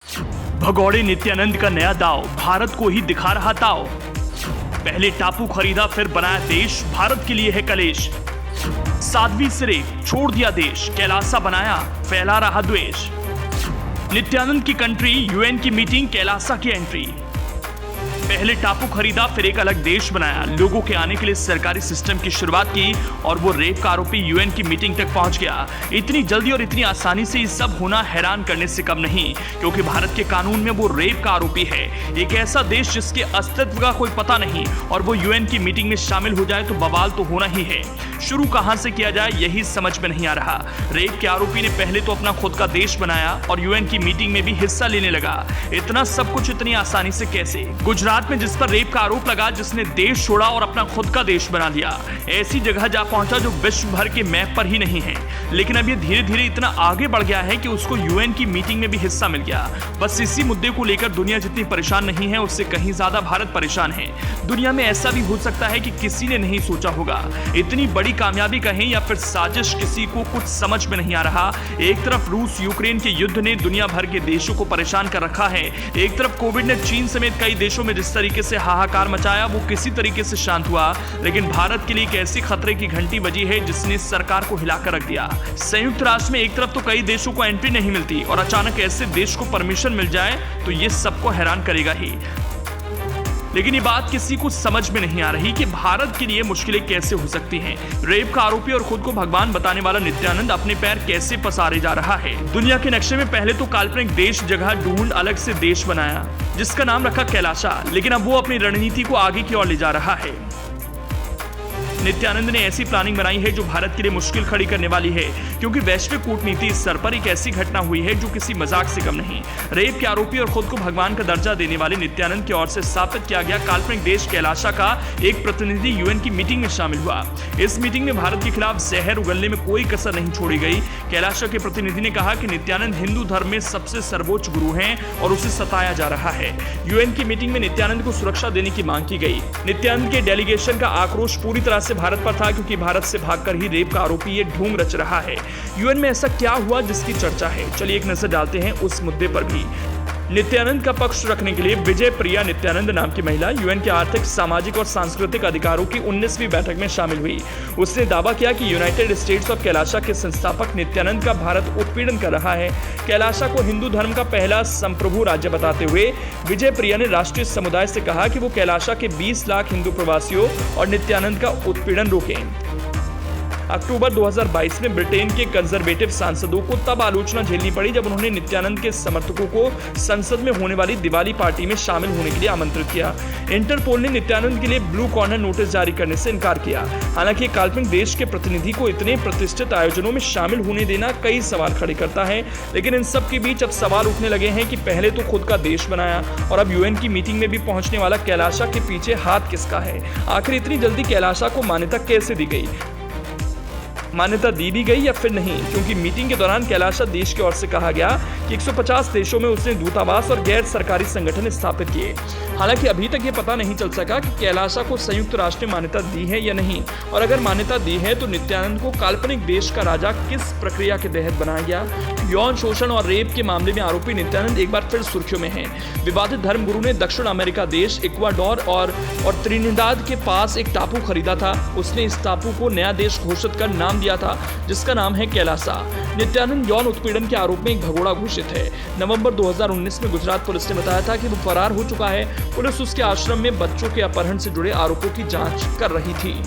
भगौड़े नित्यानंद का नया दाव भारत को ही दिखा रहा ताव। पहले टापू खरीदा फिर बनाया देश, भारत के लिए है कलेश। साध्वी सिरे छोड़ दिया देश, कैलासा बनाया फैला रहा द्वेष। नित्यानंद की कंट्री, यूएन की मीटिंग, कैलासा की एंट्री। पहले टापू खरीदा फिर एक अलग देश बनाया, लोगों के आने के लिए सरकारी सिस्टम की शुरुआत की और वो रेप का आरोपी यूएन की मीटिंग तक पहुंच गया। इतनी जल्दी और इतनी आसानी से ये सब होना हैरान करने से कम नहीं, क्योंकि भारत के कानून में वो रेप का आरोपी है। एक ऐसा देश जिसके अस्तित्व का कोई पता नहीं और वो यूएन की मीटिंग में शामिल हो जाए तो बवाल तो होना ही है। शुरू कहां से किया जाए यही समझ में नहीं आ रहा। रेप के आरोपी ने पहले तो अपना खुद का देश बनाया और यूएन की मीटिंग में भी हिस्सा लेने लगा। इतना सब कुछ इतनी आसानी से कैसे? गुजरात में जिस पर रेप का आरोप लगा, जिसने देश छोड़ा और अपना खुद का देश बना लिया, ऐसी जगह जा पहुंचा जो विश्व भर के मैप पर ही नहीं है। लेकिन अब ये धीरे धीरे इतना आगे बढ़ गया है कि उसको यूएन की मीटिंग में भी हिस्सा मिल गया। बस इसी मुद्दे को लेकर दुनिया जितनी परेशान नहीं है उससे कहीं ज्यादा भारत परेशान है। दुनिया में ऐसा भी हो सकता है कि किसी ने नहीं सोचा होगा। इतनी बड़ी कामयाबी कहें या फिर साजिश, किसी को कुछ समझ में नहीं आ रहा। एक तरफ रूस यूक्रेन के युद्ध ने दुनिया भर के देशों को परेशान कर रखा है, एक तरफ कोविड ने चीन समेत कई देशों में जिस तरीके से हाहाकार मचाया वो किसी तरीके से शांत हुआ। लेकिन भारत के लिए एक ऐसी खतरे की घंटी बजी है जिसने सरकार को हिलाकर रख दिया। संयुक्त राष्ट्र में एक तरफ तो कई देशों को एंट्री नहीं मिलती और अचानक ऐसे देश को परमिशन मिल जाए तो ये सबको हैरान करेगा ही। लेकिन ये बात किसी को समझ में नहीं आ रही कि भारत के लिए मुश्किलें कैसे हो सकती हैं। रेप का आरोपी और खुद को भगवान बताने वाला नित्यानंद अपने पैर कैसे पसारे जा रहा है। दुनिया के नक्शे में पहले तो काल्पनिक देश जगह ढूंढ अलग से देश बनाया जिसका नाम रखा कैलासा, लेकिन अब वो अपनी रणनीति को आगे की ओर ले जा रहा है। नित्यानंद ने ऐसी प्लानिंग बनाई है जो भारत के लिए मुश्किल खड़ी करने वाली है, क्योंकि वैश्विक कूटनीति स्तर पर एक ऐसी घटना हुई है जो किसी मजाक से कम नहीं। रेप के आरोपी और खुद को भगवान का दर्जा देने वाले नित्यानंद की ओर से स्थापित किया गया काल्पनिक देश कैलासा का एक प्रतिनिधि यूएन की मीटिंग में शामिल हुआ। इस मीटिंग में भारत के खिलाफ जहर उगलने में कोई कसर नहीं छोड़ी गई। कैलासा के प्रतिनिधि ने कहा कि नित्यानंद हिंदू धर्म में सबसे सर्वोच्च गुरु हैं और उसे सताया जा रहा है। यूएन की मीटिंग में नित्यानंद को सुरक्षा देने की मांग की गई। नित्यानंद के डेलीगेशन का आक्रोश पूरी तरह से भारत पर था, क्योंकि भारत से भागकर ही रेप का आरोपी ये ढोंग रच रहा है। यूएन में ऐसा क्या हुआ जिसकी चर्चा है? चलिए एक नजर डालते हैं उस मुद्दे पर भी। नित्यानंद का पक्ष रखने के लिए विजय प्रिया नित्यानंद नाम की महिला यूएन के आर्थिक, सामाजिक और सांस्कृतिक अधिकारों की 19वीं बैठक में शामिल हुई। उसने दावा किया कि यूनाइटेड स्टेट्स ऑफ कैलासा के संस्थापक नित्यानंद का भारत उत्पीड़न कर रहा है। कैलासा को हिंदू धर्म का पहला संप्रभु राज्य बताते हुए विजय प्रिया ने राष्ट्रीय समुदाय से कहा कि वो कैलासा के 20 लाख हिंदू प्रवासियों और नित्यानंद का उत्पीड़न रोकें। अक्टूबर 2022 में ब्रिटेन के कंजर्वेटिव सांसदों को तब आलोचना झेलनी पड़ी जब उन्होंने नित्यानंद के समर्थकों को संसद में होने वाली दिवाली पार्टी में शामिल होने के लिए आमंत्रित किया। इंटरपोल ने नित्यानंद के लिए ब्लू कॉर्नर नोटिस जारी करने से इनकार किया। हालांकि काल्पनिक देश के प्रतिनिधि को इतने प्रतिष्ठित आयोजनों में शामिल होने देना कई सवाल खड़े करता है। लेकिन इन सब के बीच अब सवाल उठने लगे हैं कि पहले तो खुद का देश बनाया और अब यूएन की मीटिंग में भी पहुंचने वाला कैलासा के पीछे हाथ किसका है? आखिर इतनी जल्दी कैलासा को मान्यता कैसे दी गई? मान्यता दी भी गई या फिर नहीं? क्योंकि मीटिंग के दौरान कैलासा देश की ओर से कहा गया कि 150 देशों में उसने दूतावास और गैर सरकारी संगठन स्थापित किए। हालांकि अभी तक ये पता नहीं चल सका कि कैलासा को संयुक्त राष्ट्र ने मान्यता दी है या नहीं, और अगर मान्यता दी है तो नित्यानंद को काल्पनिक देश का राजा किस प्रक्रिया के तहत बनाया गया? यौन शोषण और रेप के मामले में आरोपी नित्यानंद एक बार फिर सुर्खियों में है। विवादित धर्मगुरु ने दक्षिण अमेरिका देश इक्वाडोर और त्रिनिदाद के पास एक टापू खरीदा था। उसने इस टापू को नया देश घोषित कर नाम दिया था जिसका नाम है कैलासा। नित्यानंद यौन उत्पीड़न के आरोप में एक भगोड़ा घोषित है। नवंबर 2019 में गुजरात पुलिस ने बताया था कि वो फरार हो चुका है। पुलिस उसके आश्रम में बच्चों के अपहरण से जुड़े आरोपों की जांच कर रही थी।